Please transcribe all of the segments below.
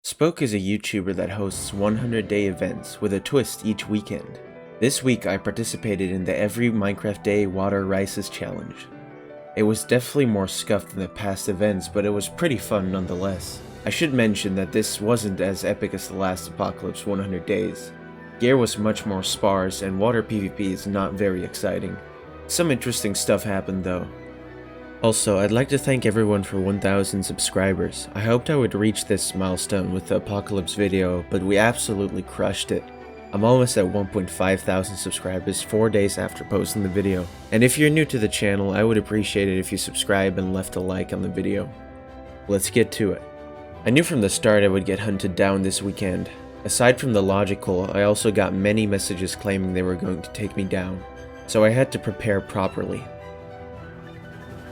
Spoke is a YouTuber that hosts 100-day events with a twist each weekend. This week I participated in the Every Minecraft Day Water Rises challenge. It was definitely more scuffed than the past events, but it was pretty fun nonetheless. I should mention that this wasn't as epic as the last Apocalypse 100 Days. Gear was much more sparse and water PvP is not very exciting. Some interesting stuff happened though. Also, I'd like to thank everyone for 1,000 subscribers. I hoped I would reach this milestone with the Apocalypse video, but we absolutely crushed it. I'm almost at 1.5 thousand subscribers 4 days after posting the video. And if you're new to the channel, I would appreciate it if you subscribe and left a like on the video. Let's get to it. I knew from the start I would get hunted down this weekend. Aside from the logical, I also got many messages claiming they were going to take me down, so I had to prepare properly.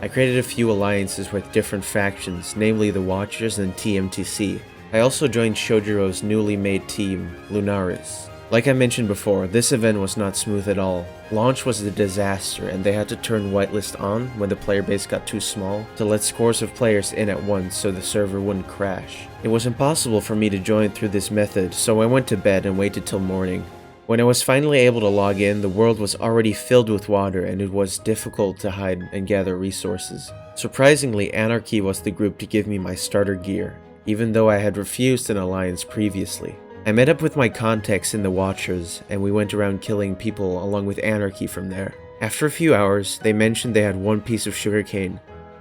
I created a few alliances with different factions, namely the Watchers and TMTC. I also joined Shojiro's newly made team, Lunaris. Like I mentioned before, this event was not smooth at all. Launch was a disaster and they had to turn whitelist on when the player base got too small to let scores of players in at once so the server wouldn't crash. It was impossible for me to join through this method, so I went to bed and waited till morning. When I was finally able to log in, the world was already filled with water and it was difficult to hide and gather resources. Surprisingly, Anarchy was the group to give me my starter gear, even though I had refused an alliance previously. I met up with my contacts in the Watchers, and we went around killing people along with Anarchy from there. After a few hours, they mentioned they had one piece of sugarcane.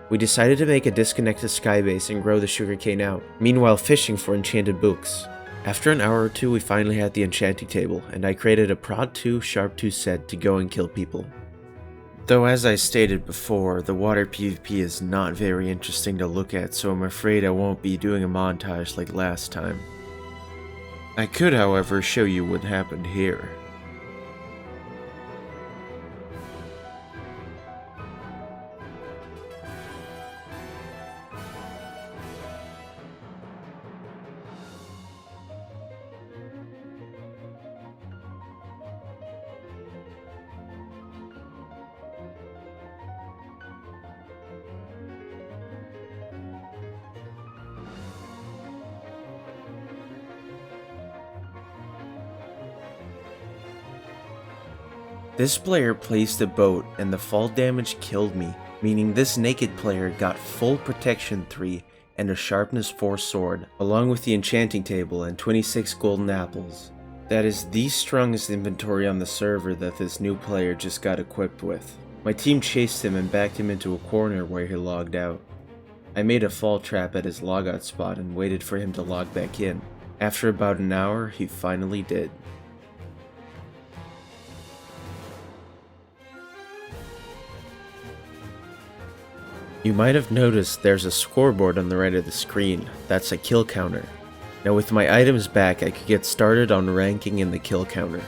We decided to make a disconnected skybase and grow the sugarcane out, meanwhile fishing for enchanted books. After an hour or two, we finally had the enchanting table, and I created a Prod 2 Sharp 2 set to go and kill people. Though as I stated before, the water PvP is not very interesting to look at, so I'm afraid I won't be doing a montage like last time. I could, however, show you what happened here. This player placed a boat and the fall damage killed me, meaning this naked player got full protection 3 and a sharpness 4 sword, along with the enchanting table and 26 golden apples. That is the strongest inventory on the server that this new player just got equipped with. My team chased him and backed him into a corner where he logged out. I made a fall trap at his logout spot and waited for him to log back in. After about an hour, he finally did. You might have noticed there's a scoreboard on the right of the screen. That's a kill counter. Now with my items back, I could get started on ranking in the kill counter.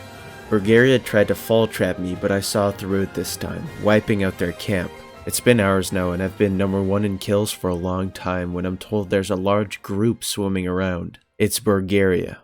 Bulgaria tried to fall trap me, but I saw through it this time, wiping out their camp. It's been hours now and I've been number 1 in kills for a long time when I'm told there's a large group swimming around. It's Bulgaria.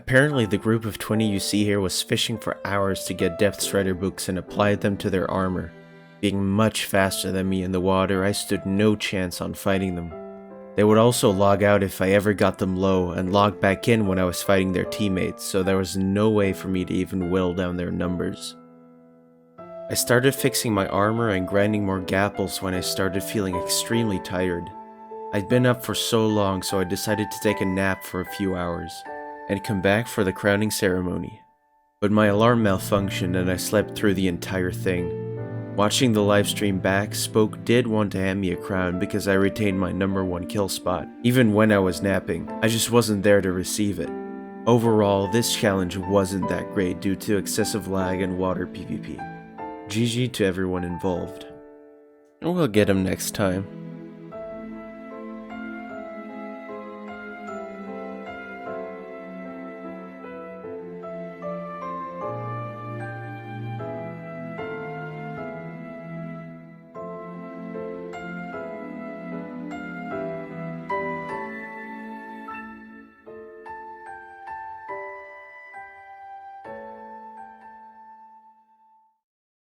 Apparently the group of 20 you see here was fishing for hours to get depth strider books and applied them to their armor. Being much faster than me in the water, I stood no chance on fighting them. They would also log out if I ever got them low and log back in when I was fighting their teammates, so there was no way for me to even whittle down their numbers. I started fixing my armor and grinding more gapples when I started feeling extremely tired. I'd been up for so long, so I decided to take a nap for a few hours and come back for the crowning ceremony. But my alarm malfunctioned and I slept through the entire thing. Watching the livestream back, Spoke did want to hand me a crown because I retained my #1 kill spot. Even when I was napping, I just wasn't there to receive it. Overall, this challenge wasn't that great due to excessive lag and water PvP. GG to everyone involved. We'll get him next time.